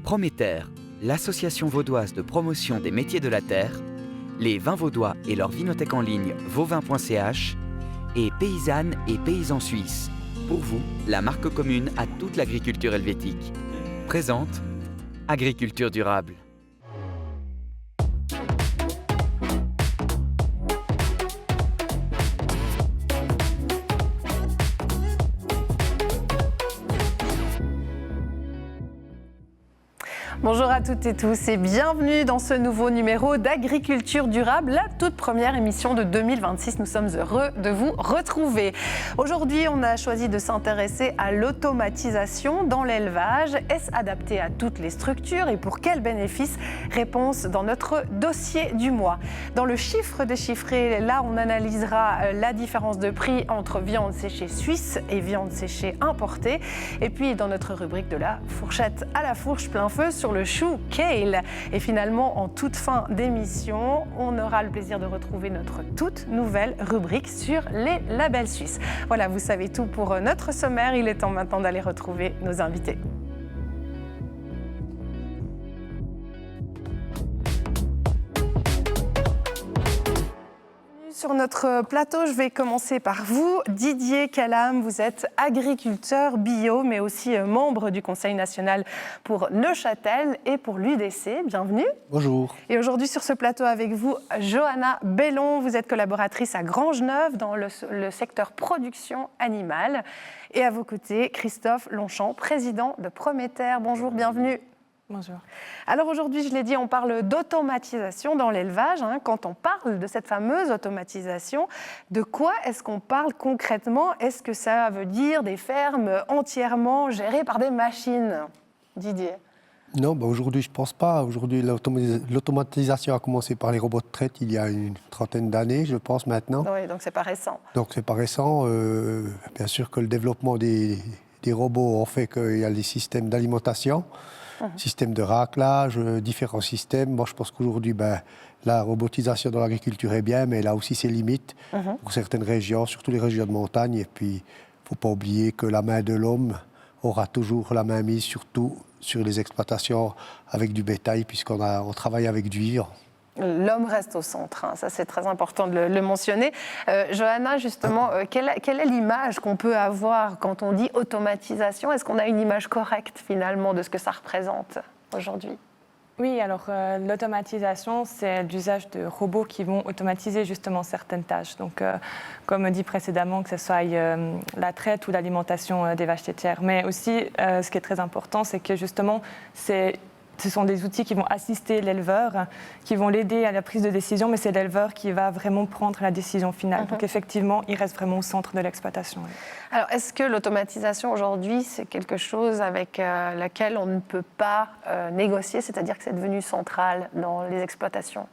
Prométer, l'association vaudoise de promotion des métiers de la terre, les vins vaudois et leur vinothèque en ligne vauvin.ch et Paysannes et Paysans Suisses. Pour vous, la marque commune à toute l'agriculture helvétique. Présente Agriculture durable. Bonjour à toutes et tous et bienvenue dans ce nouveau numéro d'Agriculture durable, la toute première émission de 2026. Nous sommes heureux de vous retrouver. Aujourd'hui, on a choisi de s'intéresser à l'automatisation dans l'élevage. Est-ce adapté à toutes les structures et pour quels bénéfices? Réponse dans notre dossier du mois. Dans le chiffre déchiffré, là, on analysera la différence de prix entre viande séchée suisse et viande séchée importée. Et puis, dans notre rubrique de la fourchette à la fourche plein feu sur le chou kale. Et finalement, en toute fin d'émission, on aura le plaisir de retrouver notre toute nouvelle rubrique sur les labels suisses. Voilà, vous savez tout pour notre sommaire. Il est temps maintenant d'aller retrouver nos invités. Sur notre plateau, je vais commencer par vous. Didier Calame, vous êtes agriculteur bio, mais aussi membre du Conseil national pour Neuchâtel et pour l'UDC. Bienvenue. Bonjour. Et aujourd'hui, sur ce plateau avec vous, Johanna Bellon, vous êtes collaboratrice à Grangeneuve dans le secteur production animale. Et à vos côtés, Christophe Longchamp, président de Prométer. Bonjour, bienvenue. Bonjour. Alors aujourd'hui, je l'ai dit, on parle d'automatisation dans l'élevage. Quand on parle de cette fameuse automatisation, de quoi est-ce qu'on parle concrètement? Est-ce que ça veut dire des fermes entièrement gérées par des machines? Didier? Non, aujourd'hui, je ne pense pas. Aujourd'hui, l'automatisation a commencé par les robots de traite il y a une trentaine d'années, je pense maintenant. Oui, donc c'est pas récent. Donc c'est pas récent. Bien sûr que le développement des robots ont fait qu'il y a les systèmes d'alimentation. Système de raclage, différents systèmes. Moi, je pense qu'aujourd'hui, la robotisation dans l'agriculture est bien, mais elle a aussi ses limites pour certaines régions, surtout les régions de montagne. Et puis, il ne faut pas oublier que la main de l'homme aura toujours la main mise, surtout sur les exploitations avec du bétail, puisqu'on travaille avec du vivant. L'homme reste au centre, ça c'est très important de le mentionner. Johanna, justement, quelle est l'image qu'on peut avoir quand on dit automatisation? Est-ce qu'on a une image correcte finalement de ce que ça représente aujourd'hui? Oui, alors l'automatisation, c'est l'usage de robots qui vont automatiser justement certaines tâches. Donc, comme dit précédemment, que ce soit la traite ou l'alimentation des vaches laitières. Mais aussi, ce qui est très important, c'est que justement, ce sont des outils qui vont assister l'éleveur, qui vont l'aider à la prise de décision, mais c'est l'éleveur qui va vraiment prendre la décision finale. Donc effectivement, il reste vraiment au centre de l'exploitation. Alors, est-ce que l'automatisation aujourd'hui, c'est quelque chose avec laquelle on ne peut pas négocier, c'est-à-dire que c'est devenu central dans les exploitations?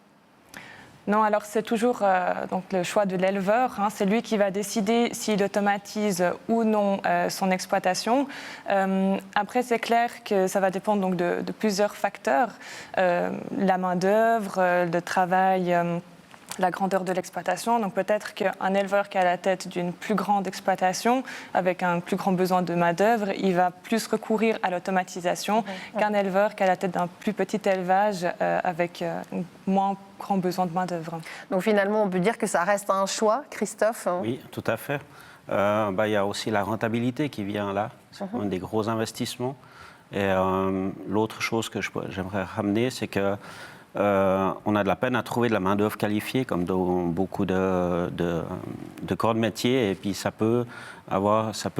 Non, alors c'est toujours donc le choix de l'éleveur. C'est lui qui va décider s'il automatise ou non son exploitation. Après, c'est clair que ça va dépendre donc de plusieurs facteurs. La main-d'œuvre, le travail, la grandeur de l'exploitation. Donc peut-être qu'un éleveur qui a la tête d'une plus grande exploitation, avec un plus grand besoin de main-d'œuvre, il va plus recourir à l'automatisation qu'un éleveur qui a la tête d'un plus petit élevage avec moins grand besoin de main-d'œuvre. Donc finalement, on peut dire que ça reste un choix, Christophe? Oui, tout à fait. Il y a aussi la rentabilité qui vient là. C'est des gros investissements. Et l'autre chose que j'aimerais ramener, c'est que on a de la peine à trouver de la main-d'œuvre qualifiée, comme dans beaucoup de corps de métier. Et puis ça peut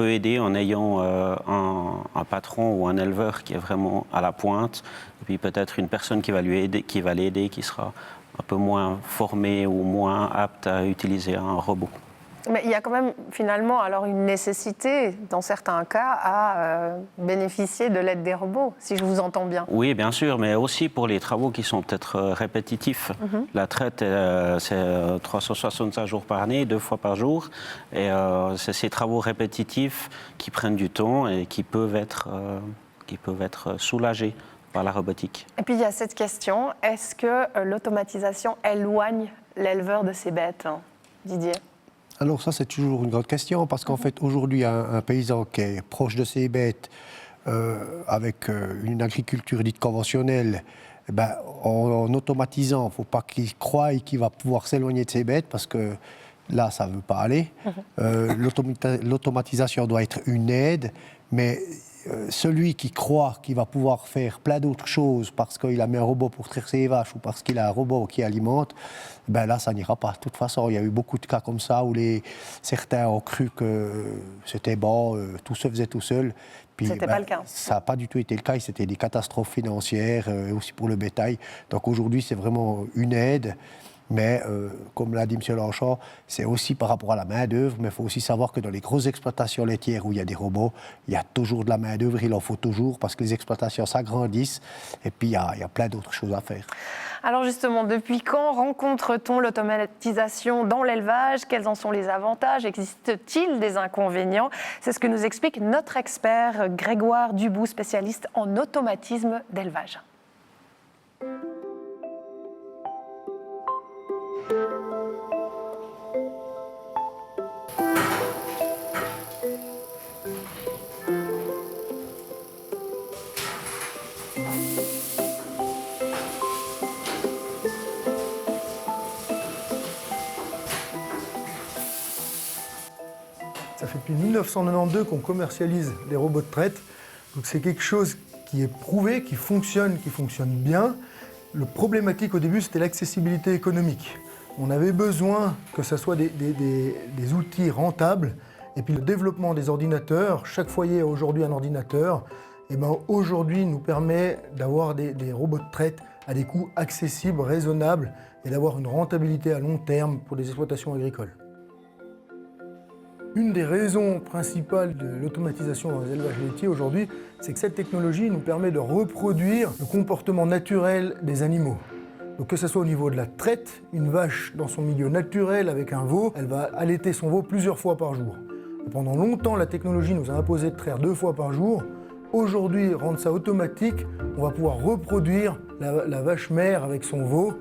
aider en ayant un patron ou un éleveur qui est vraiment à la pointe. Et puis peut-être une personne qui va l'aider, qui sera un peu moins formée ou moins apte à utiliser un robot. Mais il y a quand même finalement alors une nécessité, dans certains cas, à bénéficier de l'aide des robots, si je vous entends bien. Oui, bien sûr, mais aussi pour les travaux qui sont peut-être répétitifs. La traite, c'est 365 jours par année, 2 fois par jour. Et c'est ces travaux répétitifs qui prennent du temps et qui peuvent être soulagés par la robotique. Et puis il y a cette question, est-ce que l'automatisation éloigne l'éleveur de ses bêtes, Didier? Alors ça, c'est toujours une grande question, parce qu'en fait, aujourd'hui, un paysan qui est proche de ses bêtes avec une agriculture dite conventionnelle, en automatisant, il ne faut pas qu'il croie qu'il va pouvoir s'éloigner de ses bêtes parce que là, ça ne veut pas aller. L'automatisation doit être une aide, mais celui qui croit qu'il va pouvoir faire plein d'autres choses parce qu'il a mis un robot pour traire ses vaches ou parce qu'il a un robot qui alimente, là, ça n'ira pas. De toute façon, il y a eu beaucoup de cas comme ça où certains ont cru que c'était bon, tout se faisait tout seul. Puis, c'était pas le cas. Ça n'a pas du tout été le cas. C'était des catastrophes financières aussi pour le bétail. Donc aujourd'hui, c'est vraiment une aide. Mais comme l'a dit M. Lanchard, c'est aussi par rapport à la main-d'œuvre. Mais il faut aussi savoir que dans les grosses exploitations laitières où il y a des robots, il y a toujours de la main-d'œuvre. Il en faut toujours parce que les exploitations s'agrandissent. Et puis il y a plein d'autres choses à faire. Alors justement, depuis quand rencontre-t-on l'automatisation dans l'élevage? Quels en sont les avantages? Existe-t-il des inconvénients? C'est ce que nous explique notre expert Grégoire Dubout, spécialiste en automatisme d'élevage. Ça fait depuis 1992 qu'on commercialise les robots de traite. Donc c'est quelque chose qui est prouvé, qui fonctionne bien. Le problématique au début, c'était l'accessibilité économique. On avait besoin que ce soit des outils rentables. Et puis le développement des ordinateurs, chaque foyer a aujourd'hui un ordinateur, et aujourd'hui nous permet d'avoir des robots de traite à des coûts accessibles, raisonnables, et d'avoir une rentabilité à long terme pour les exploitations agricoles. Une des raisons principales de l'automatisation dans les élevages laitiers aujourd'hui, c'est que cette technologie nous permet de reproduire le comportement naturel des animaux. Donc que ce soit au niveau de la traite, une vache dans son milieu naturel avec un veau, elle va allaiter son veau plusieurs fois par jour. Et pendant longtemps, la technologie nous a imposé de traire 2 fois par jour. Aujourd'hui, rendre ça automatique, on va pouvoir reproduire la vache mère avec son veau,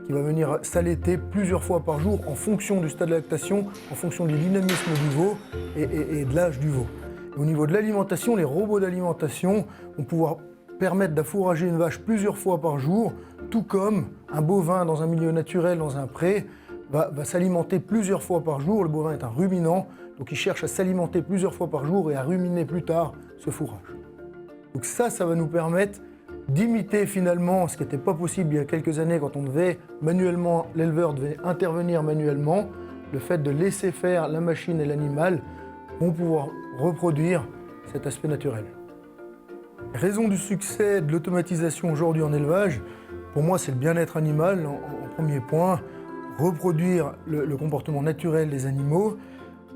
qui va venir s'allaiter plusieurs fois par jour en fonction du stade de lactation, en fonction du dynamisme du veau et de l'âge du veau. Et au niveau de l'alimentation, les robots d'alimentation vont pouvoir permettre d'affourager une vache plusieurs fois par jour, tout comme un bovin dans un milieu naturel, dans un pré, va s'alimenter plusieurs fois par jour. Le bovin est un ruminant, donc il cherche à s'alimenter plusieurs fois par jour et à ruminer plus tard ce fourrage. Donc ça va nous permettre d'imiter finalement ce qui n'était pas possible il y a quelques années quand on devait manuellement, l'éleveur devait intervenir manuellement. Le fait de laisser faire la machine et l'animal vont pouvoir reproduire cet aspect naturel. Raison du succès de l'automatisation aujourd'hui en élevage, pour moi c'est le bien-être animal en premier point, reproduire le comportement naturel des animaux,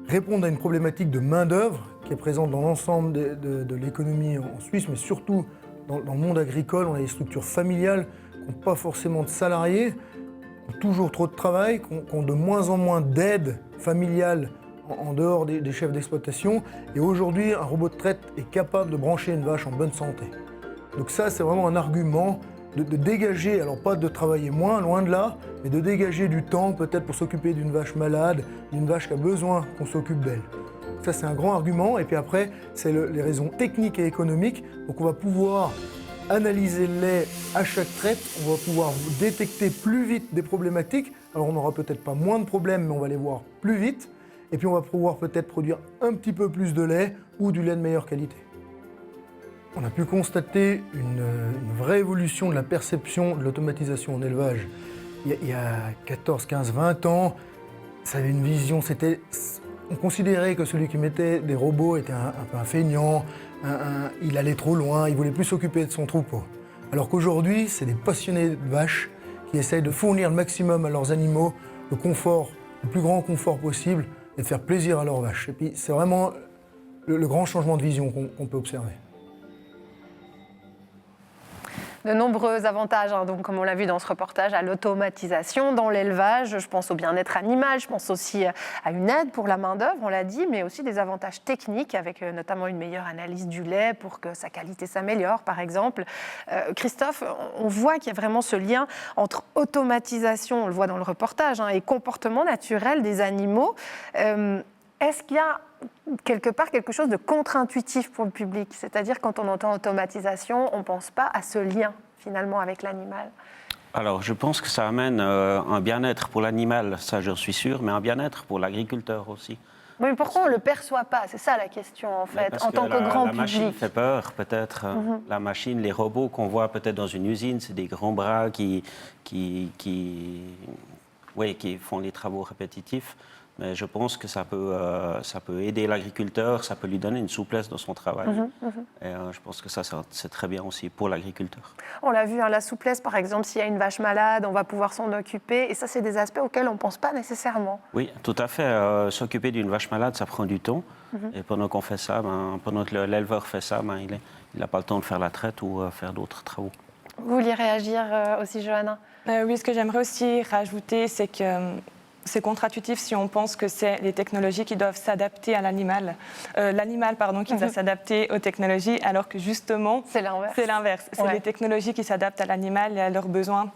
répondre à une problématique de main-d'œuvre qui est présente dans l'ensemble de l'économie en Suisse, mais surtout dans le monde agricole. On a des structures familiales qui n'ont pas forcément de salariés, qui ont toujours trop de travail, qui ont de moins en moins d'aide familiale en dehors des chefs d'exploitation. Et aujourd'hui, un robot de traite est capable de brancher une vache en bonne santé. Donc ça, c'est vraiment un argument de dégager, alors pas de travailler moins, loin de là, mais de dégager du temps peut-être pour s'occuper d'une vache malade, d'une vache qui a besoin qu'on s'occupe d'elle. Ça, c'est un grand argument. Et puis après, c'est les raisons techniques et économiques. Donc on va pouvoir analyser le lait à chaque traite, on va pouvoir détecter plus vite des problématiques. Alors on n'aura peut-être pas moins de problèmes, mais on va les voir plus vite. Et puis on va pouvoir peut-être produire un petit peu plus de lait ou du lait de meilleure qualité. On a pu constater une vraie évolution de la perception de l'automatisation en élevage. Il y a 14, 15, 20 ans, ça avait une vision, on considérait que celui qui mettait des robots était un peu un feignant, il allait trop loin, il voulait plus s'occuper de son troupeau. Alors qu'aujourd'hui, c'est des passionnés de vaches qui essayent de fournir le maximum à leurs animaux, le plus grand confort possible et de faire plaisir à leurs vaches. Et puis c'est vraiment le grand changement de vision qu'on peut observer. De nombreux avantages, donc, comme on l'a vu dans ce reportage, à l'automatisation dans l'élevage. Je pense au bien-être animal, je pense aussi à une aide pour la main-d'œuvre, on l'a dit, mais aussi des avantages techniques, avec notamment une meilleure analyse du lait pour que sa qualité s'améliore, par exemple. Christophe, on voit qu'il y a vraiment ce lien entre automatisation, on le voit dans le reportage, et comportement naturel des animaux. Est-ce qu'il y a quelque part quelque chose de contre-intuitif pour le public? C'est-à-dire quand on entend automatisation, on ne pense pas à ce lien finalement avec l'animal. Alors, je pense que ça amène un bien-être pour l'animal, ça j'en suis sûr, mais un bien-être pour l'agriculteur aussi. Oui, mais pourquoi on ne le perçoit pas? C'est ça la question en fait, Parce en tant que grand la machine public. fait peur peut-être. La machine, les robots qu'on voit peut-être dans une usine, c'est des grands bras qui font les travaux répétitifs. Mais je pense que ça peut aider l'agriculteur, ça peut lui donner une souplesse dans son travail. Et je pense que ça, c'est très bien aussi pour l'agriculteur. On l'a vu, hein, la souplesse, par exemple, s'il y a une vache malade, on va pouvoir s'en occuper. Et ça, c'est des aspects auxquels on ne pense pas nécessairement. Oui, tout à fait. S'occuper d'une vache malade, ça prend du temps. Et pendant qu'on fait ça, pendant que l'éleveur fait ça, il n'a pas le temps de faire la traite ou faire d'autres travaux. Vous vouliez réagir aussi, Johanna? Oui, ce que j'aimerais aussi rajouter, c'est que c'est contre-intuitif si on pense que c'est les technologies qui doivent s'adapter à l'animal. L'animal, qui doit s'adapter aux technologies, alors que justement, c'est l'inverse. C'est l'inverse. C'est les technologies qui s'adaptent à l'animal et à leurs besoins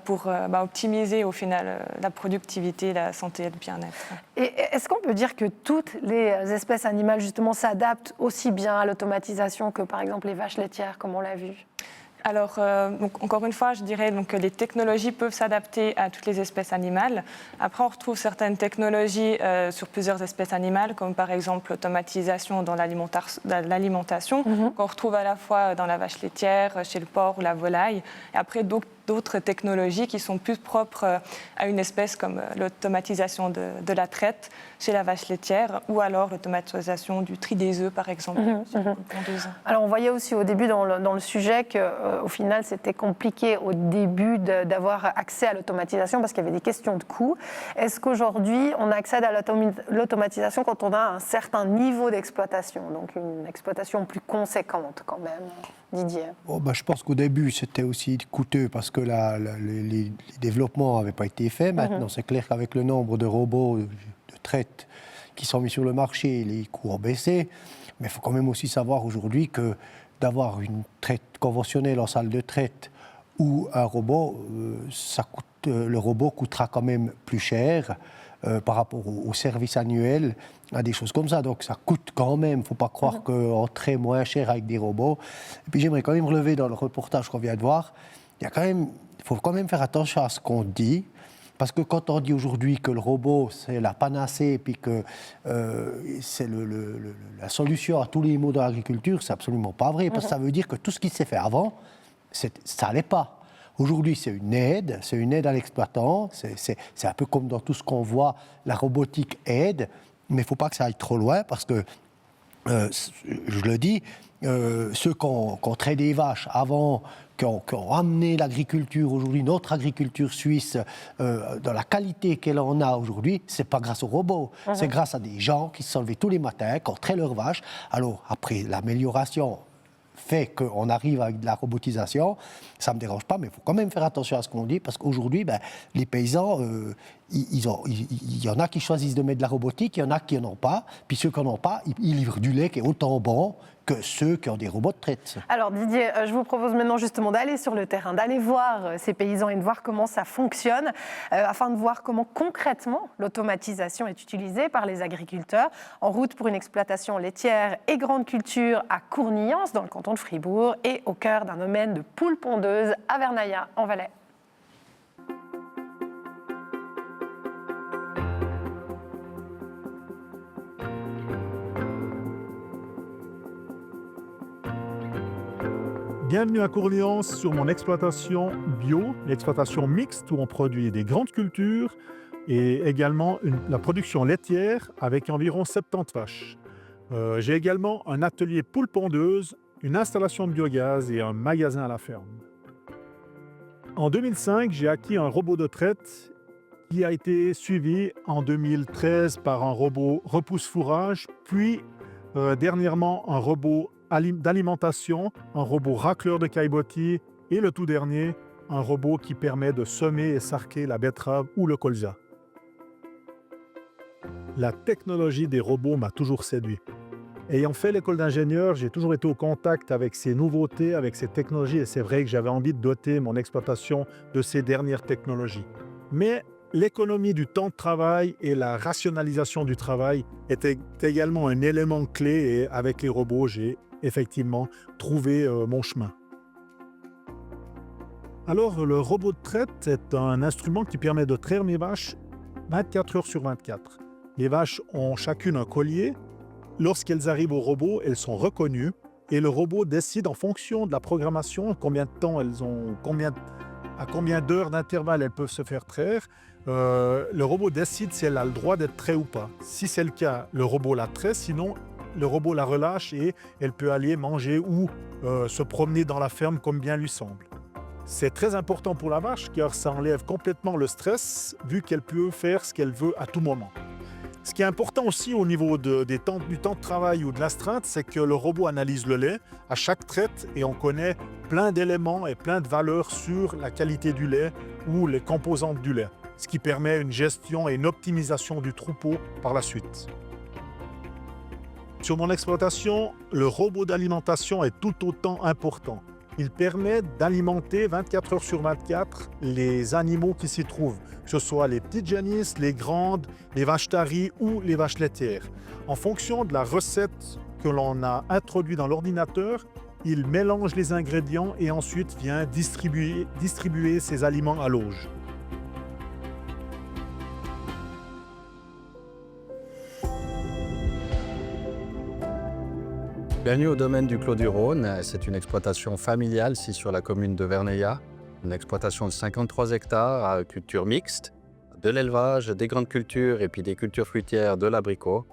pour optimiser au final la productivité, la santé et le bien-être. Et est-ce qu'on peut dire que toutes les espèces animales justement s'adaptent aussi bien à l'automatisation que par exemple les vaches laitières, comme on l'a vu? Alors, encore une fois, je dirais que les technologies peuvent s'adapter à toutes les espèces animales. Après, on retrouve certaines technologies sur plusieurs espèces animales, comme par exemple l'automatisation dans l'alimentation, qu'on retrouve à la fois dans la vache laitière, chez le porc ou la volaille. Et après, d'autres technologies qui sont plus propres à une espèce, comme l'automatisation de la traite chez la vache laitière, ou alors l'automatisation du tri des œufs, par exemple. Alors, on voyait aussi au début dans le sujet qu'au final, c'était compliqué au début d'avoir accès à l'automatisation parce qu'il y avait des questions de coûts. Est-ce qu'aujourd'hui, on accède à l'automatisation quand on a un certain niveau d'exploitation, donc une exploitation plus conséquente quand même, Didier? Je pense qu'au début, c'était aussi coûteux parce que les développements n'avaient pas été faits. Maintenant, c'est clair qu'avec le nombre de robots de traite qui sont mis sur le marché, les coûts ont baissé. Mais il faut quand même aussi savoir aujourd'hui que d'avoir une traite conventionnelle en salle de traite ou un robot, le robot coûtera quand même plus cher par rapport au service annuel, à des choses comme ça. Donc ça coûte quand même. Il ne faut pas croire qu'on traite moins cher avec des robots. Et puis j'aimerais quand même relever dans le reportage qu'on vient de voir, il faut quand même faire attention à ce qu'on dit. Parce que quand on dit aujourd'hui que le robot, c'est la panacée et puis que c'est la solution à tous les maux de l'agriculture, c'est absolument pas vrai. Parce que ça veut dire que tout ce qui s'est fait avant, ça n'allait pas. Aujourd'hui, c'est une aide à l'exploitant. C'est un peu comme dans tout ce qu'on voit, la robotique aide, mais il ne faut pas que ça aille trop loin parce que, je le dis, ceux qui ont traité des vaches avant, qui ont amené l'agriculture aujourd'hui, notre agriculture suisse, dans la qualité qu'elle en a aujourd'hui, c'est pas grâce aux robots. C'est grâce à des gens qui se sont levés tous les matins, qui ont traité leurs vaches. Alors, après, l'amélioration fait qu'on arrive avec de la robotisation, ça ne me dérange pas, mais il faut quand même faire attention à ce qu'on dit, parce qu'aujourd'hui, les paysans, il y en a qui choisissent de mettre de la robotique, il y en a qui n'en ont pas, puis ceux qui n'en ont pas, ils livrent du lait qui est autant bon que ceux qui ont des robots de traite. Alors Didier, je vous propose maintenant justement d'aller sur le terrain, d'aller voir ces paysans et de voir comment ça fonctionne, afin de voir comment concrètement l'automatisation est utilisée par les agriculteurs. En route pour une exploitation laitière et grande culture à Cournillance, dans le canton de Fribourg, et au cœur d'un domaine de poules pondeuses à Vernaya, en Valais. Bienvenue à Cournillance sur mon exploitation bio, l'exploitation mixte où on produit des grandes cultures et également la production laitière avec environ 70 vaches. J'ai également un atelier poules pondeuses, une installation de biogaz et un magasin à la ferme. En 2005, j'ai acquis un robot de traite qui a été suivi en 2013 par un robot repousse-fourrage, puis dernièrement un robot d'alimentation, un robot racleur de caillebotis et le tout dernier, un robot qui permet de semer et sarquer la betterave ou le colza. La technologie des robots m'a toujours séduit. Ayant fait l'école d'ingénieur, j'ai toujours été au contact avec ces nouveautés, avec ces technologies et c'est vrai que j'avais envie de doter mon exploitation de ces dernières technologies. Mais l'économie du temps de travail et la rationalisation du travail était également un élément clé et avec les robots, j'ai effectivement trouvé mon chemin. Alors, le robot de traite est un instrument qui permet de traire mes vaches 24 heures sur 24. Les vaches ont chacune un collier. Lorsqu'elles arrivent au robot, elles sont reconnues et le robot décide en fonction de la programmation combien de temps elles ont, à combien d'heures d'intervalle elles peuvent se faire traire. Le robot décide si elle a le droit d'être traite ou pas. Si c'est le cas, le robot la traite, sinon le robot la relâche et elle peut aller manger ou se promener dans la ferme comme bien lui semble. C'est très important pour la vache car ça enlève complètement le stress vu qu'elle peut faire ce qu'elle veut à tout moment. Ce qui est important aussi au niveau du temps de travail ou de l'astreinte, c'est que le robot analyse le lait à chaque traite et on connaît plein d'éléments et plein de valeurs sur la qualité du lait ou les composantes du lait, ce qui permet une gestion et une optimisation du troupeau par la suite. Sur mon exploitation, le robot d'alimentation est tout autant important. Il permet d'alimenter 24 heures sur 24 les animaux qui s'y trouvent, que ce soit les petites génisses, les grandes, les vaches taries ou les vaches laitières. En fonction de la recette que l'on a introduite dans l'ordinateur, il mélange les ingrédients et ensuite vient distribuer ces aliments à l'auge. Bienvenue au domaine du Clos du Rhône. C'est une exploitation familiale ici sur la commune de Vernaya. Une exploitation de 53 hectares à culture mixte, de l'élevage, des grandes cultures et puis des cultures fruitières, de l'abricot.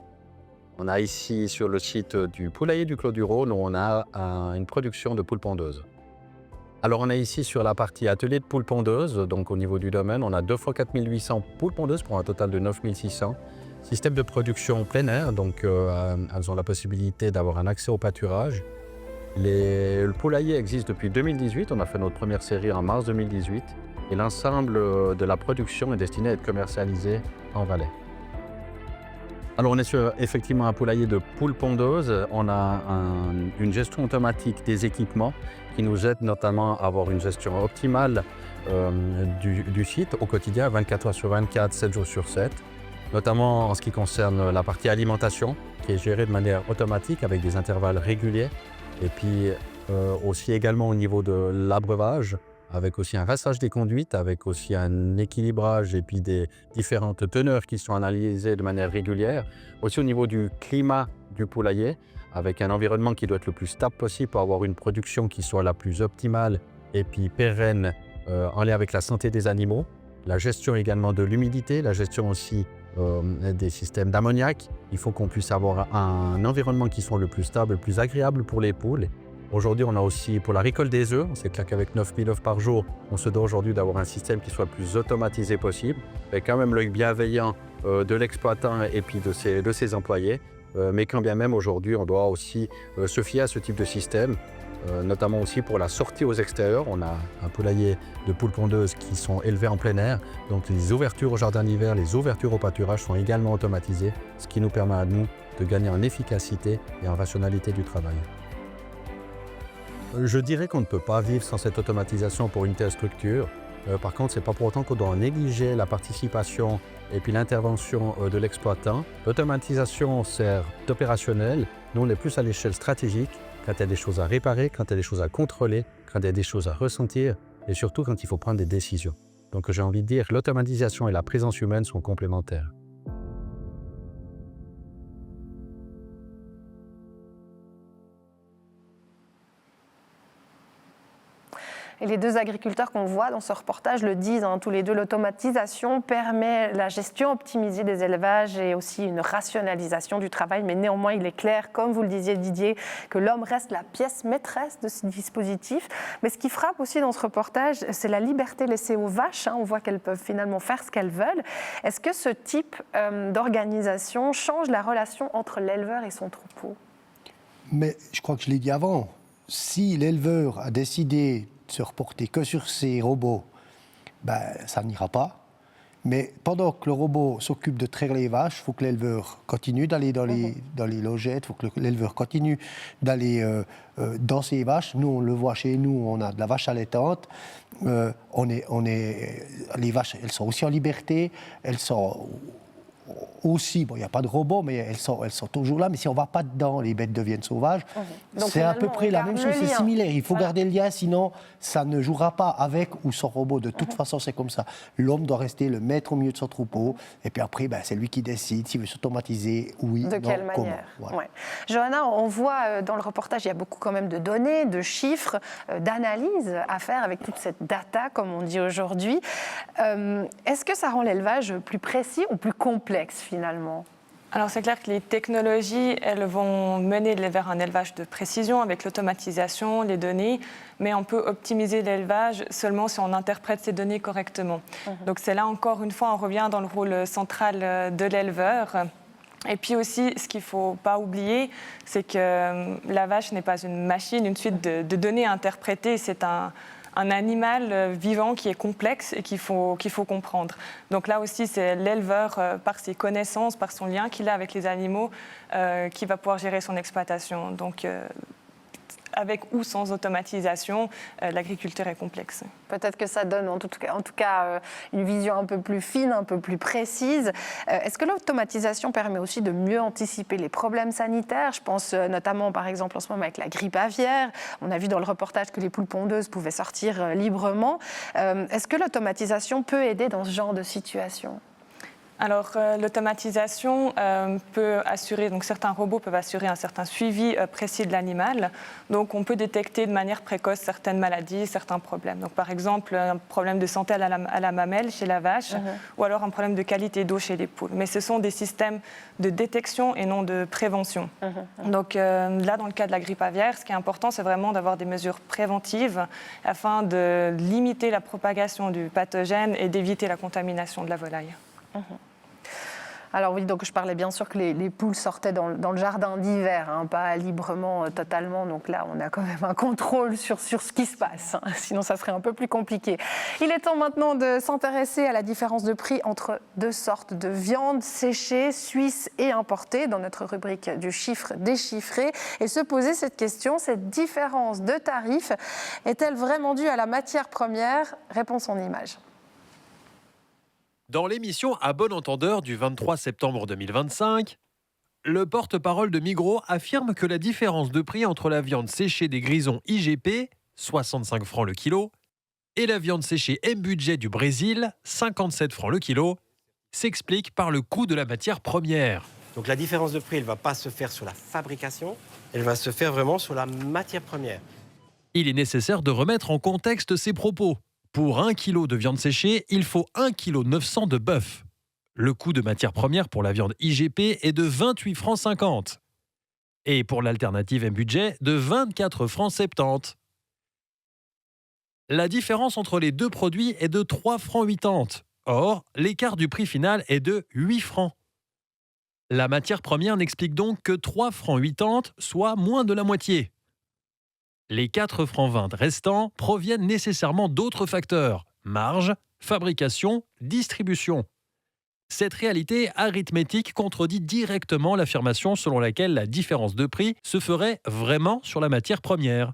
On a ici sur le site du poulailler du Clos du Rhône où on a une production de poules pondeuses. Alors on est ici sur la partie atelier de poules pondeuses, donc au niveau du domaine, on a 2 fois 4800 poules pondeuses pour un total de 9600. Système de production plein air, donc elles ont la possibilité d'avoir un accès au pâturage. Le poulailler existe depuis 2018, on a fait notre première série en mars 2018 et l'ensemble de la production est destiné à être commercialisé en Valais. Alors on est sur effectivement un poulailler de poules pondeuses, on a une gestion automatique des équipements qui nous aide notamment à avoir une gestion optimale du site au quotidien, 24 heures sur 24, 7 jours sur 7. Notamment en ce qui concerne la partie alimentation, qui est gérée de manière automatique avec des intervalles réguliers. Et puis aussi également au niveau de l'abreuvage, avec aussi un rassage des conduites, avec aussi un équilibrage et puis des différentes teneurs qui sont analysées de manière régulière. Aussi au niveau du climat du poulailler, avec un environnement qui doit être le plus stable possible pour avoir une production qui soit la plus optimale et puis pérenne en lien avec la santé des animaux. La gestion également de l'humidité, la gestion aussi des systèmes d'ammoniac. Il faut qu'on puisse avoir un environnement qui soit le plus stable, le plus agréable pour les poules. Aujourd'hui, on a aussi pour la récolte des œufs, c'est clair qu'avec 9000 œufs par jour, on se doit aujourd'hui d'avoir un système qui soit le plus automatisé possible, avec quand même l'œil bienveillant de l'exploitant et puis de ses employés. Mais quand bien même aujourd'hui, on doit aussi se fier à ce type de système, notamment aussi pour la sortie aux extérieurs. On a un poulailler de poules pondeuses qui sont élevées en plein air, donc les ouvertures au jardin d'hiver, les ouvertures au pâturage sont également automatisées, ce qui nous permet à nous de gagner en efficacité et en rationalité du travail. Je dirais qu'on ne peut pas vivre sans cette automatisation pour une telle structure. Par contre, ce n'est pas pour autant qu'on doit négliger la participation et puis l'intervention de l'exploitant. L'automatisation sert d'opérationnel. Nous, on est plus à l'échelle stratégique, quand il y a des choses à réparer, quand il y a des choses à contrôler, quand il y a des choses à ressentir et surtout quand il faut prendre des décisions. Donc j'ai envie de dire que l'automatisation et la présence humaine sont complémentaires. Et les deux agriculteurs qu'on voit dans ce reportage le disent, tous les deux, l'automatisation permet la gestion optimisée des élevages et aussi une rationalisation du travail. Mais néanmoins, il est clair, comme vous le disiez Didier, que l'homme reste la pièce maîtresse de ce dispositif. Mais ce qui frappe aussi dans ce reportage, c'est la liberté laissée aux vaches. On voit qu'elles peuvent finalement faire ce qu'elles veulent. Est-ce que ce type d'organisation change la relation entre l'éleveur et son troupeau ? Mais je crois que je l'ai dit avant, si l'éleveur a décidé se reporter que sur ces robots, ça n'ira pas. Mais pendant que le robot s'occupe de traire les vaches, il faut que l'éleveur continue d'aller dans les logettes, il faut que l'éleveur continue d'aller dans ses vaches. Nous, on le voit chez nous, on a de la vache allaitante. Les vaches, elles sont aussi en liberté, elles sont aussi, bon, il n'y a pas de robot, mais elles sont toujours là. Mais si on ne va pas dedans, les bêtes deviennent sauvages. C'est à peu près la même chose, c'est similaire. Il faut garder le lien, sinon ça ne jouera pas avec ou sans robot. De toute façon, c'est comme ça. L'homme doit rester le maître au milieu de son troupeau. Et puis après, c'est lui qui décide s'il veut s'automatiser, oui, de quelle manière. Voilà. Ouais. Johanna, on voit dans le reportage, il y a beaucoup quand même de données, de chiffres, d'analyses à faire avec toute cette data, comme on dit aujourd'hui. Est-ce que ça rend l'élevage plus précis ou plus complexe finalement? Alors c'est clair que les technologies, elles vont mener vers un élevage de précision avec l'automatisation, les données, mais on peut optimiser l'élevage seulement si on interprète ces données correctement. Donc c'est là encore une fois, on revient dans le rôle central de l'éleveur. Et puis aussi, ce qu'il ne faut pas oublier, c'est que la vache n'est pas une machine, une suite de données à interpréter, c'est un animal vivant qui est complexe et qu'il faut comprendre. Donc là aussi, c'est l'éleveur, par ses connaissances, par son lien qu'il a avec les animaux, qui va pouvoir gérer son exploitation. Donc, avec ou sans automatisation, l'agriculture est complexe. Peut-être que ça donne en tout cas une vision un peu plus fine, un peu plus précise. Est-ce que l'automatisation permet aussi de mieux anticiper les problèmes sanitaires? Je pense notamment, par exemple, en ce moment avec la grippe aviaire. On a vu dans le reportage que les poules pondeuses pouvaient sortir librement. Est-ce que l'automatisation peut aider dans ce genre de situation? Alors, l'automatisation peut assurer, donc certains robots peuvent assurer un certain suivi précis de l'animal. Donc, on peut détecter de manière précoce certaines maladies, certains problèmes. Donc, par exemple, un problème de santé à la mamelle chez la vache, ou alors un problème de qualité d'eau chez les poules. Mais ce sont des systèmes de détection et non de prévention. Donc, là, dans le cas de la grippe aviaire, ce qui est important, c'est vraiment d'avoir des mesures préventives afin de limiter la propagation du pathogène et d'éviter la contamination de la volaille. Alors oui, donc je parlais bien sûr que les poules sortaient dans le jardin d'hiver, pas librement totalement. Donc là, on a quand même un contrôle sur ce qui se passe. Sinon, ça serait un peu plus compliqué. Il est temps maintenant de s'intéresser à la différence de prix entre deux sortes de viande séchée, suisse et importée, dans notre rubrique du chiffre déchiffré. Et se poser cette question, cette différence de tarifs, est-elle vraiment due à la matière première? Réponse en images. Dans l'émission À bon entendeur du 23 septembre 2025, le porte-parole de Migros affirme que la différence de prix entre la viande séchée des grisons IGP, 65 francs le kilo, et la viande séchée M-Budget du Brésil, 57 francs le kilo, s'explique par le coût de la matière première. Donc la différence de prix, elle ne va pas se faire sur la fabrication, elle va se faire vraiment sur la matière première. Il est nécessaire de remettre en contexte ces propos. Pour 1 kg de viande séchée, il faut 1,9 kg de bœuf. Le coût de matière première pour la viande IGP est de 28,50 francs. Et pour l'alternative M-Budget, de 24,70 francs. La différence entre les deux produits est de 3,80 francs. Or, l'écart du prix final est de 8 francs. La matière première n'explique donc que 3,80 francs, soit moins de la moitié. Les 4,20 francs restants proviennent nécessairement d'autres facteurs, marge, fabrication, distribution. Cette réalité arithmétique contredit directement l'affirmation selon laquelle la différence de prix se ferait vraiment sur la matière première.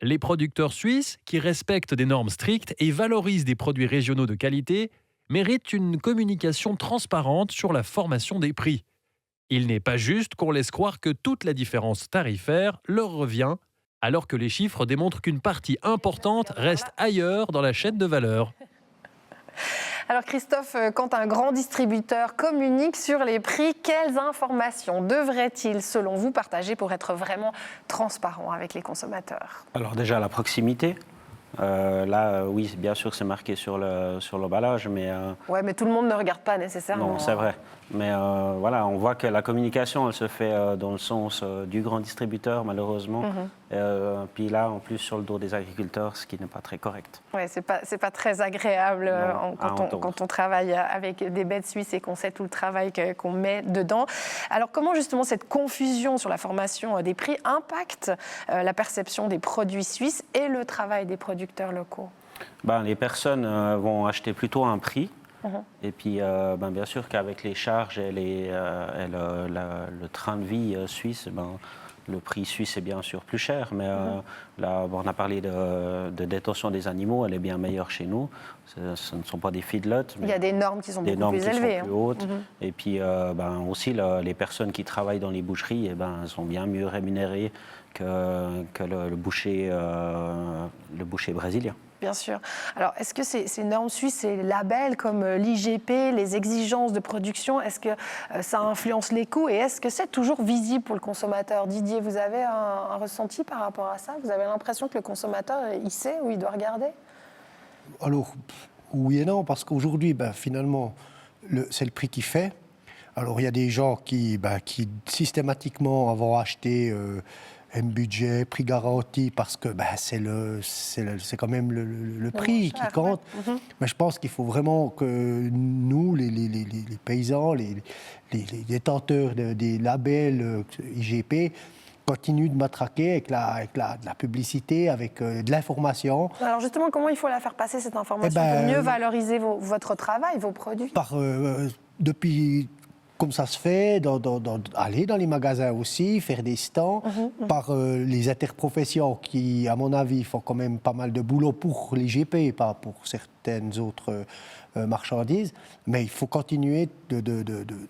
Les producteurs suisses, qui respectent des normes strictes et valorisent des produits régionaux de qualité, méritent une communication transparente sur la formation des prix. Il n'est pas juste qu'on laisse croire que toute la différence tarifaire leur revient, alors que les chiffres démontrent qu'une partie importante reste ailleurs dans la chaîne de valeur. Alors Christophe, quand un grand distributeur communique sur les prix, quelles informations devrait-il, selon vous, partager pour être vraiment transparent avec les consommateurs? Alors déjà, la proximité. Là, oui, bien sûr, c'est marqué sur l'emballage, mais... Ouais, mais tout le monde ne regarde pas nécessairement. Non, c'est vrai. Mais voilà, on voit que la communication, elle se fait dans le sens du grand distributeur, malheureusement. Puis là, en plus, sur le dos des agriculteurs, ce qui n'est pas très correct. Oui, c'est pas très agréable quand on travaille avec des bêtes suisses et qu'on sait tout le travail qu'on met dedans. Alors, comment justement cette confusion sur la formation des prix impacte la perception des produits suisses et le travail des producteurs locaux? Les personnes vont acheter plutôt un prix Et puis, bien sûr qu'avec les charges et, le train de vie suisse, le prix suisse est bien sûr plus cher. Mais là, on a parlé de détention des animaux, elle est bien meilleure chez nous. Ce ne sont pas des feedlots. Il y a des normes qui sont beaucoup plus élevées. Sont plus hautes. Et puis, aussi, les personnes qui travaillent dans les boucheries, elles sont bien mieux rémunérées que le boucher brésilien. Bien sûr. Alors, est-ce que ces normes suisses, ces labels comme l'IGP, les exigences de production, est-ce que ça influence les coûts et est-ce que c'est toujours visible pour le consommateur? Didier, vous avez un ressenti par rapport à ça? Vous avez l'impression que le consommateur, il sait où il doit regarder? Alors, oui et non, parce qu'aujourd'hui, finalement, c'est le prix qui fait. Alors, il y a des gens qui systématiquement vont acheter un budget, prix garanti, parce que c'est quand même le prix qui compte. Mais je pense qu'il faut vraiment que nous, les paysans, les détenteurs des labels IGP, continuent de matraquer avec de la publicité, avec de l'information. Alors justement, comment il faut la faire passer, cette information, pour mieux valoriser votre travail, vos produits? Depuis... Comme ça se fait, aller dans les magasins aussi, faire des stands, par les interprofessions qui, à mon avis, font quand même pas mal de boulot pour les GP, pas pour certaines autres marchandises. Mais il faut continuer de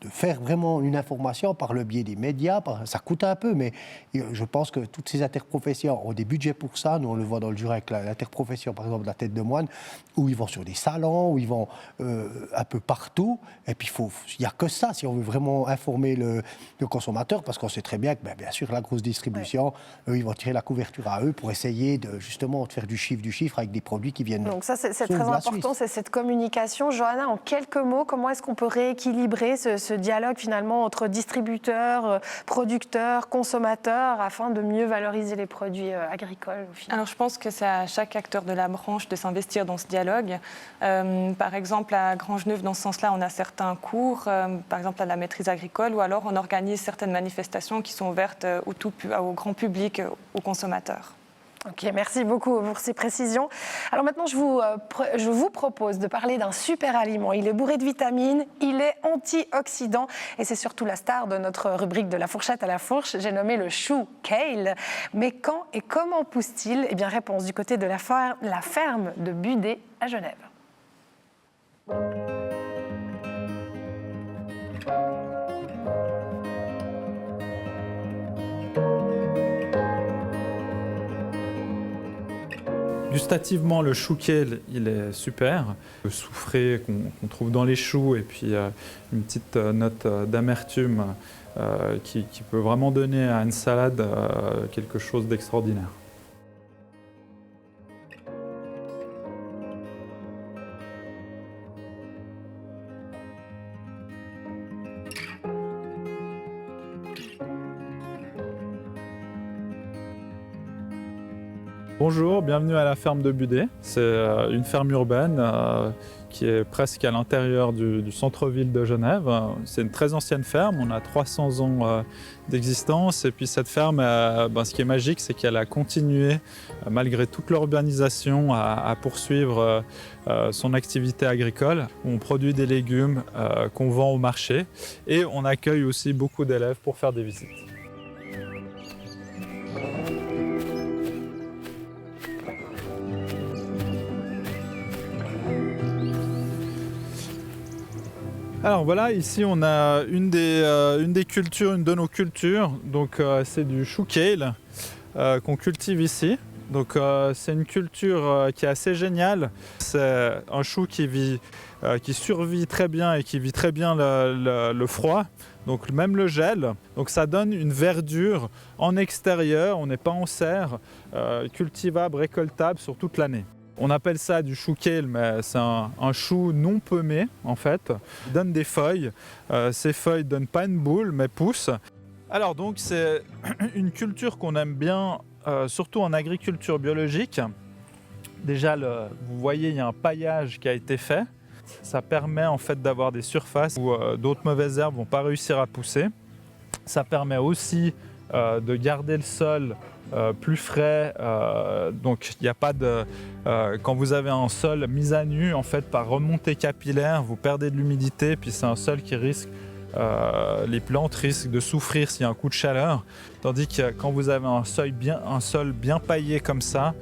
faire vraiment une information par le biais des médias. Ça coûte un peu, mais je pense que toutes ces interprofessions ont des budgets pour ça. Nous, on le voit dans le Jura avec l'interprofession, par exemple, de la tête de moine, où ils vont sur des salons, où ils vont un peu partout. Et puis, il n'y a que ça, si on veut vraiment informer le consommateur, parce qu'on sait très bien que, bien sûr, la grosse distribution, eux, ils vont tirer la couverture à eux pour essayer de faire du chiffre avec des produits qui viennent. Donc ça, c'est très important, c'est cette communication. Johanna, en quelques mots, comment est-ce qu'on peut rééquilibrer ce dialogue finalement entre distributeurs, producteurs, consommateurs, afin de mieux valoriser les produits agricoles au final? Alors je pense que c'est à chaque acteur de la branche de s'investir dans ce dialogue. Par exemple, à Grangeneuve, dans ce sens-là, on a certains cours, par exemple à la maîtrise agricole, ou alors on organise certaines manifestations qui sont ouvertes au grand public, aux consommateurs. Ok, merci beaucoup pour ces précisions. Alors maintenant, je vous propose de parler d'un super aliment. Il est bourré de vitamines, il est antioxydant et c'est surtout la star de notre rubrique de la fourchette à la fourche. J'ai nommé le chou kale. Mais quand et comment pousse-t-il? Eh bien, réponse du côté de la ferme de Budé à Genève. Gustativement, le chou kale, il est super. Le soufré qu'on trouve dans les choux et puis une petite note d'amertume qui peut vraiment donner à une salade quelque chose d'extraordinaire. Bonjour, bienvenue à la ferme de Budé. C'est une ferme urbaine qui est presque à l'intérieur du centre-ville de Genève. C'est une très ancienne ferme, on a 300 ans d'existence. Et puis cette ferme, ce qui est magique, c'est qu'elle a continué, malgré toute l'urbanisation, à poursuivre son activité agricole. On produit des légumes qu'on vend au marché et on accueille aussi beaucoup d'élèves pour faire des visites. Alors voilà, ici on a une de nos cultures, donc c'est du chou kale qu'on cultive ici. Donc c'est une culture qui est assez géniale. C'est un chou qui survit très bien et qui vit très bien le froid, donc même le gel. Donc ça donne une verdure en extérieur, on n'est pas en serre, cultivable, récoltable sur toute l'année. On appelle ça du chou kale, mais c'est un chou non paumé en fait. Il donne des feuilles. Ces feuilles ne donnent pas une boule, mais poussent. Alors donc c'est une culture qu'on aime bien, surtout en agriculture biologique. Déjà, vous voyez, il y a un paillage qui a été fait. Ça permet en fait d'avoir des surfaces où d'autres mauvaises herbes ne vont pas réussir à pousser. Ça permet aussi de garder le sol plus frais. Donc il n'y a pas de... quand vous avez un sol mis à nu, en fait, par remontée capillaire, vous perdez de l'humidité, puis c'est un sol qui risque... les plantes risquent de souffrir s'il y a un coup de chaleur, tandis que quand vous avez un sol bien paillé comme ça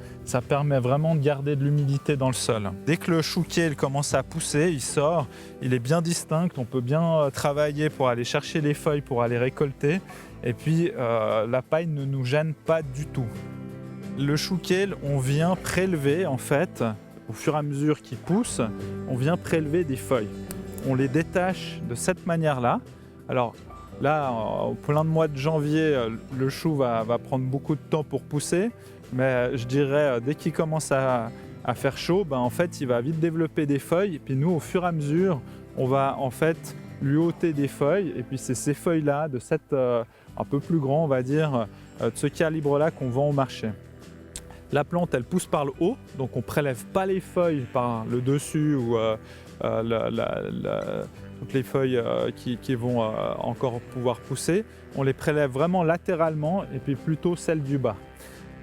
permet vraiment de garder de l'humidité dans le sol. Dès que le chou kale commence à pousser, il sort, il est bien distinct, on peut bien travailler pour aller chercher les feuilles, pour aller récolter, et puis la paille ne nous gêne pas du tout. Le chou kale, on vient prélever en fait, au fur et à mesure qu'il pousse, on vient prélever des feuilles. On les détache de cette manière-là. Alors là, au plein de mois de janvier, le chou va prendre beaucoup de temps pour pousser, mais je dirais dès qu'il commence à faire chaud, en fait, il va vite développer des feuilles. Et puis nous, au fur et à mesure, on va en fait lui ôter des feuilles. Et puis c'est ces feuilles-là, de cette un peu plus grand, on va dire, de ce calibre-là qu'on vend au marché. La plante, elle pousse par le haut, donc on ne prélève pas les feuilles par le dessus ou toutes les feuilles qui vont encore pouvoir pousser. On les prélève vraiment latéralement et puis plutôt celles du bas.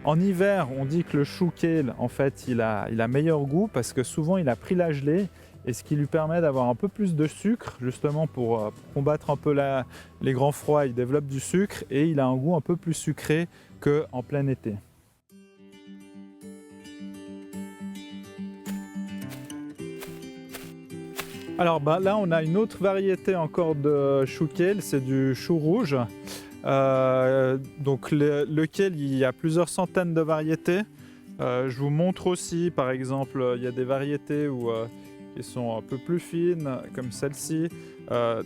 En hiver, on dit que le chou kale, en fait, il a meilleur goût parce que souvent il a pris la gelée, et ce qui lui permet d'avoir un peu plus de sucre, justement pour combattre un peu les grands froids. Il développe du sucre et il a un goût un peu plus sucré qu'en plein été. Alors là, on a une autre variété encore de chou kale, c'est du chou rouge. Donc lequel il y a plusieurs centaines de variétés. Je vous montre aussi, par exemple, il y a des variétés qui sont un peu plus fines, comme celle-ci.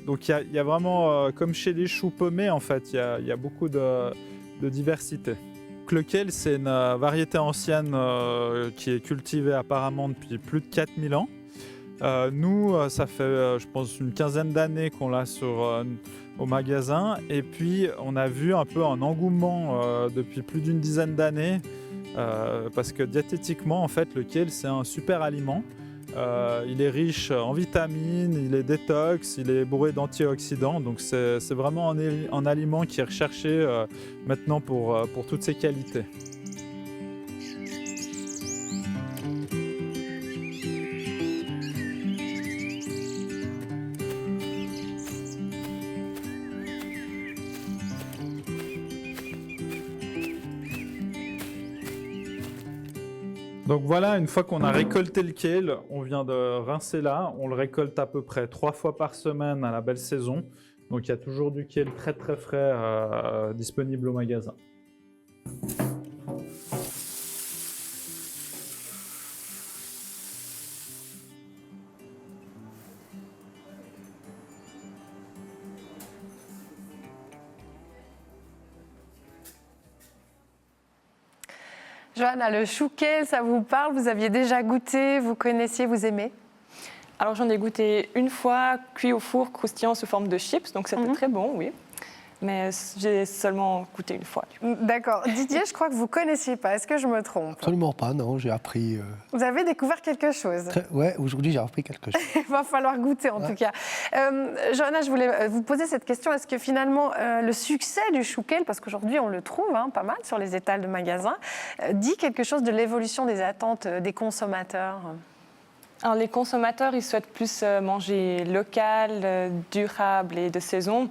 Donc il y a vraiment, comme chez les choux pommés, en fait, il y a beaucoup de diversité. Le kale, c'est une variété ancienne qui est cultivée apparemment depuis plus de 4000 ans. Nous, ça fait, je pense, une quinzaine d'années qu'on l'a au magasin. Et puis, on a vu un peu un engouement depuis plus d'une dizaine d'années. Parce que diététiquement, en fait, le kale, c'est un super aliment. Il est riche en vitamines, il est détox, il est bourré d'antioxydants. Donc, c'est vraiment un aliment qui est recherché maintenant pour toutes ses qualités. Donc voilà, une fois qu'on a récolté le kale, on vient de rincer là. On le récolte à peu près 3 fois par semaine à la belle saison. Donc il y a toujours du kale très très frais disponible au magasin. Johanna, le chou kale, ça vous parle? Vous aviez déjà goûté? Vous connaissiez? Vous aimez? Alors j'en ai goûté une fois, cuit au four, croustillant sous forme de chips, donc c'était très bon, oui. Mais j'ai seulement goûté une fois. D'accord. Didier, je crois que vous ne connaissiez pas. Est-ce que je me trompe? Absolument pas, non, j'ai appris... Vous avez découvert quelque chose? Oui, aujourd'hui j'ai appris quelque chose. Il va falloir goûter en tout cas. Johanna, je voulais vous poser cette question. Est-ce que finalement le succès du chou kale, parce qu'aujourd'hui on le trouve pas mal sur les étals de magasins, dit quelque chose de l'évolution des attentes des consommateurs? Alors, les consommateurs, ils souhaitent plus manger local, durable et de saison.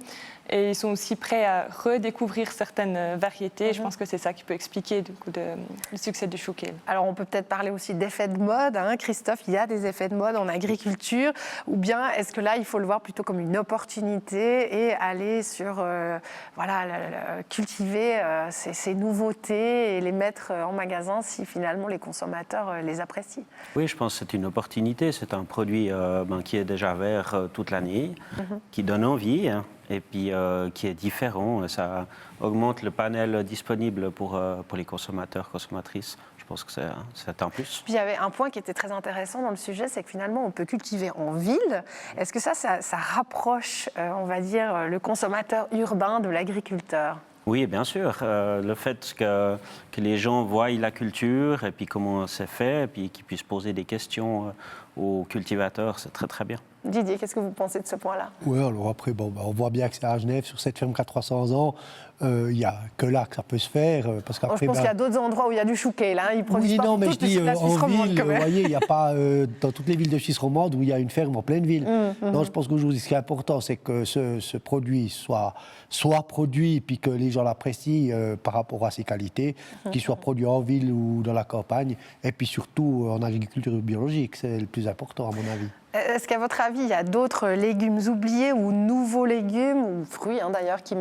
Et ils sont aussi prêts à redécouvrir certaines variétés. Je pense que c'est ça qui peut expliquer du coup, le succès du chou kale. Alors, on peut peut-être parler aussi d'effets de mode. Christophe, il y a des effets de mode en agriculture. Ou bien est-ce que là, il faut le voir plutôt comme une opportunité et aller sur, cultiver ces nouveautés et les mettre en magasin si finalement les consommateurs les apprécient? Oui, je pense que c'est une opportunité. C'est un produit qui est déjà vert toute l'année, qui donne envie. Et puis qui est différent. Ça augmente le panel disponible pour les consommateurs, consommatrices. Je pense que c'est un plus. Puis il y avait un point qui était très intéressant dans le sujet, c'est que finalement on peut cultiver en ville. Est-ce que ça rapproche, on va dire, le consommateur urbain de l'agriculteur? Oui, bien sûr. Le fait que les gens voient la culture et puis comment c'est fait, et puis qu'ils puissent poser des questions aux cultivateurs, c'est très très bien. Didier, qu'est-ce que vous pensez de ce point-là? Oui, alors après, on voit bien que c'est à Genève, sur cette ferme qui a 300 ans, il n'y a que là que ça peut se faire. Parce qu'après, je pense qu'il y a d'autres endroits où il y a du chouquet, hein. Ils produisent pas mais toute je dis la Suisse en romande, ville, quand même. vous voyez, il n'y a pas dans toutes les villes de Suisse romande où il y a une ferme en pleine ville. Non, je pense qu'aujourd'hui, ce qui est important, c'est que ce produit soit produit, puis que les gens l'apprécient par rapport à ses qualités, qu'il soit produit en ville ou dans la campagne, et puis surtout en agriculture biologique, c'est le plus important à mon avis. Est-ce qu'à votre avis, il y a d'autres légumes oubliés ou nouveaux légumes, ou fruits d'ailleurs, qui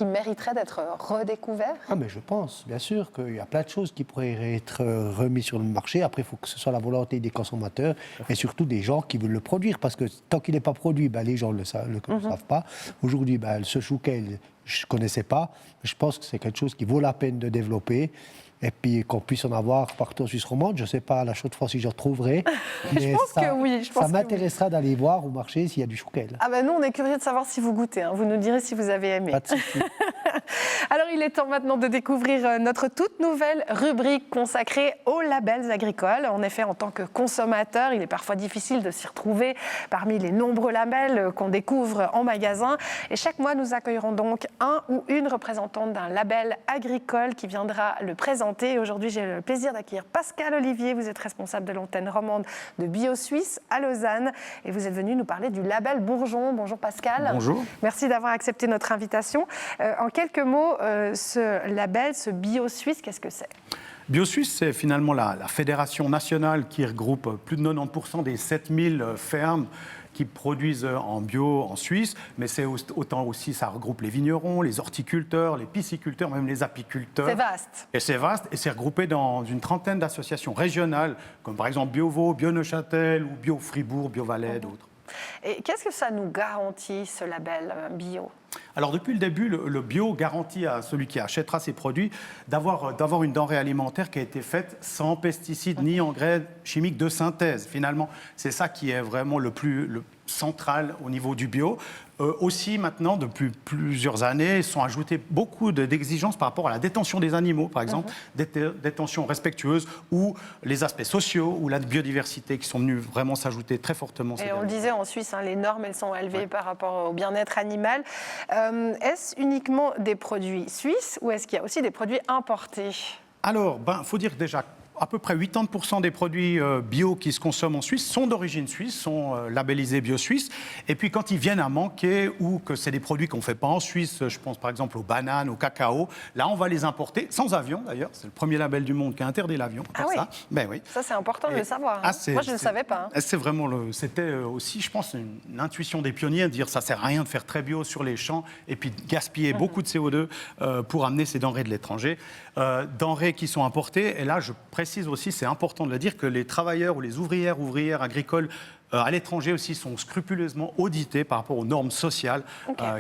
mériteraient d'être redécouverts? Mais je pense, bien sûr, qu'il y a plein de choses qui pourraient être remises sur le marché. Après, il faut que ce soit la volonté des consommateurs et surtout des gens qui veulent le produire. Parce que tant qu'il n'est pas produit, les gens ne le savent pas. Aujourd'hui, ce chouquet, je ne connaissais pas. Je pense que c'est quelque chose qui vaut la peine de développer. Et puis qu'on puisse en avoir partout en Suisse romande. Je ne sais pas à la Chaux-de-France si j'en trouverai. Je pense que oui. Ça m'intéressera d'aller voir au marché s'il y a du chouquel. Nous, on est curieux de savoir si vous goûtez. Vous nous direz si vous avez aimé. Pas de souci. Alors, il est temps maintenant de découvrir notre toute nouvelle rubrique consacrée aux labels agricoles. En effet, en tant que consommateur, il est parfois difficile de s'y retrouver parmi les nombreux labels qu'on découvre en magasin. Et chaque mois, nous accueillerons donc un ou une représentante d'un label agricole qui viendra le présenter. Aujourd'hui, j'ai le plaisir d'accueillir Pascal Olivier. Vous êtes responsable de l'antenne romande de BioSuisse à Lausanne. Et vous êtes venu nous parler du label Bourgeon. Bonjour Pascal. Bonjour. Merci d'avoir accepté notre invitation. En quelques mots, ce label, ce BioSuisse, qu'est-ce que c'est? BioSuisse, c'est finalement la fédération nationale qui regroupe plus de 90% des 7000 fermes qui produisent en bio en Suisse, mais c'est autant aussi, ça regroupe les vignerons, les horticulteurs, les pisciculteurs, même les apiculteurs. C'est vaste. Et c'est vaste, et c'est regroupé dans une trentaine d'associations régionales, comme par exemple BioVaud, BioNeuchâtel, ou BioFribourg, BioValais et d'autres. Et qu'est-ce que ça nous garantit, ce label bio? Alors depuis le début, le bio garantit à celui qui achètera ces produits d'avoir une denrée alimentaire qui a été faite sans pesticides ni engrais chimiques de synthèse. Finalement, c'est ça qui est vraiment le central au niveau du bio. Aussi, maintenant, depuis plusieurs années, sont ajoutées beaucoup d'exigences par rapport à la détention des animaux, par exemple, détention respectueuse, ou les aspects sociaux, ou la biodiversité, qui sont venus vraiment s'ajouter très fortement. Et on le disait, en Suisse, les normes, elles sont élevées par rapport au bien-être animal. Est-ce uniquement des produits suisses, ou est-ce qu'il y a aussi des produits importés? Alors, faut dire déjà à peu près 80% des produits bio qui se consomment en Suisse sont d'origine suisse, sont labellisés bio-suisse. Et puis quand ils viennent à manquer ou que c'est des produits qu'on ne fait pas en Suisse, je pense par exemple aux bananes, au cacao, là on va les importer, sans avion d'ailleurs. C'est le premier label du monde qui a interdit l'avion. Ça. Oui. Ça c'est important de le savoir. Moi je ne le savais pas. C'est vraiment c'était aussi, je pense, une intuition des pionniers de dire ça ne sert à rien de faire très bio sur les champs et puis de gaspiller beaucoup de CO2 pour amener ces denrées de l'étranger. Denrées qui sont importées, et là je précise aussi, c'est important de le dire, que les travailleurs ou les ouvrières agricoles à l'étranger aussi sont scrupuleusement audités par rapport aux normes sociales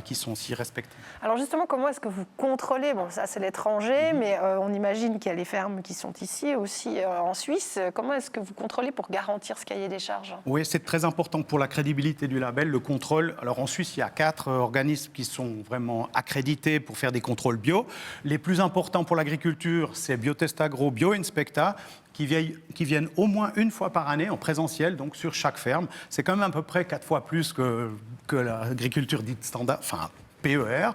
qui sont si respectées. Alors justement, comment est-ce que vous contrôlez, bon ça c'est l'étranger, mais on imagine qu'il y a les fermes qui sont ici aussi en Suisse, comment est-ce que vous contrôlez pour garantir ce cahier des charges? Oui, c'est très important pour la crédibilité du label, le contrôle. Alors en Suisse, il y a 4 organismes qui sont vraiment accrédités pour faire des contrôles bio. Les plus importants pour l'agriculture, c'est Biotest Agro, BioInspecta, qui viennent au moins une fois par année en présentiel, donc sur chaque ferme. C'est quand même à peu près 4 fois plus que l'agriculture dite standard, enfin PER.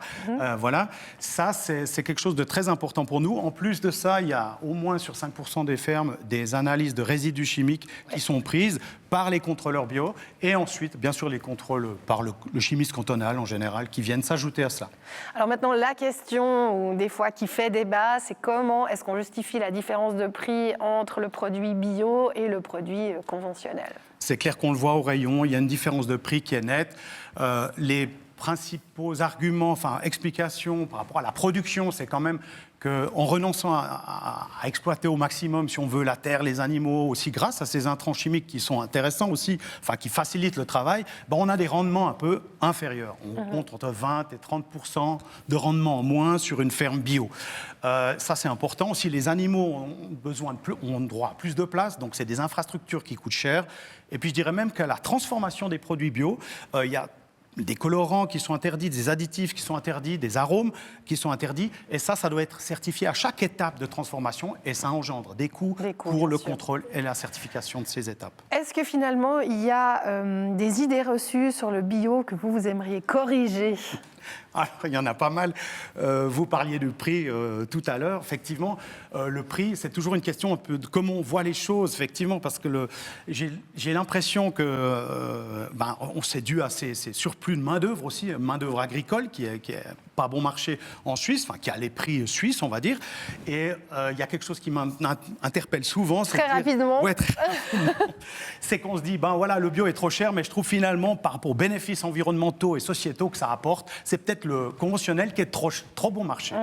Voilà, ça c'est quelque chose de très important pour nous. En plus de ça, il y a au moins sur 5% des fermes des analyses de résidus chimiques qui sont prises par les contrôleurs bio et ensuite, bien sûr, les contrôles par le chimiste cantonal en général qui viennent s'ajouter à cela. Alors maintenant, la question des fois qui fait débat, c'est comment est-ce qu'on justifie la différence de prix entre le produit bio et le produit conventionnel? C'est clair qu'on le voit au rayon, il y a une différence de prix qui est nette. Les principaux arguments, explications par rapport à la production, c'est quand même qu'en renonçant à exploiter au maximum, si on veut, la terre, les animaux, aussi grâce à ces intrants chimiques qui sont intéressants aussi, qui facilitent le travail, on a des rendements un peu inférieurs. On compte entre 20 et 30% de rendement en moins sur une ferme bio. Ça, c'est important. Aussi, les animaux ont droit à plus de place, donc c'est des infrastructures qui coûtent cher. Et puis, je dirais même qu'à la transformation des produits bio, il y a des colorants qui sont interdits, des additifs qui sont interdits, des arômes qui sont interdits. Et ça doit être certifié à chaque étape de transformation et ça engendre des coûts pour le contrôle et la certification de ces étapes. Est-ce que finalement, il y a des idées reçues sur le bio que vous aimeriez corriger ? Alors, il y en a pas mal. Vous parliez du prix tout à l'heure. Effectivement, le prix, c'est toujours une question un peu de comment on voit les choses, effectivement, parce que j'ai l'impression que c'est dû à ces surplus de main-d'œuvre aussi, main-d'œuvre agricole qui est pas bon marché en Suisse, qui a les prix suisses, on va dire. Et il y a quelque chose qui m'interpelle souvent. Très rapidement. Ouais, très rapidement. C'est qu'on se dit, voilà, le bio est trop cher, mais je trouve finalement, par rapport aux bénéfices environnementaux et sociétaux que ça apporte, c'est peut-être le conventionnel qui est trop bon marché.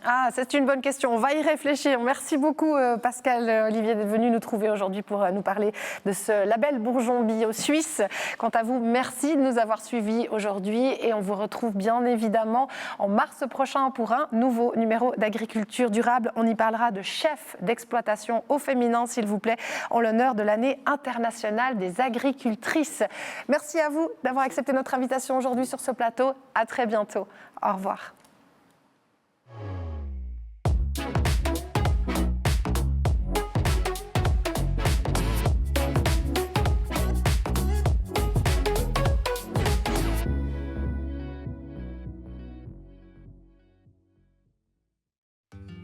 Ah, c'est une bonne question. On va y réfléchir. Merci beaucoup, Pascal Olivier, d'être venu nous trouver aujourd'hui pour nous parler de ce label Bourgeon Bio Suisse. Quant à vous, merci de nous avoir suivis aujourd'hui et on vous retrouve bien évidemment en mars prochain pour un nouveau numéro d'Agriculture durable. On y parlera de chef d'exploitation au féminin, s'il vous plaît, en l'honneur de l'année internationale des agricultrices. Merci à vous d'avoir accepté notre invitation aujourd'hui sur ce plateau. À très bientôt. Au revoir.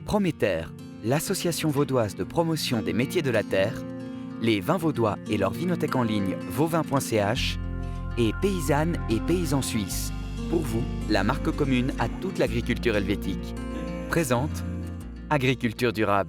Prométer, l'association vaudoise de promotion des métiers de la terre, les vins vaudois et leur vinothèque en ligne vauvin.ch et Paysannes et Paysans Suisses. Pour vous, la marque commune à toute l'agriculture helvétique. Présente Agriculture durable.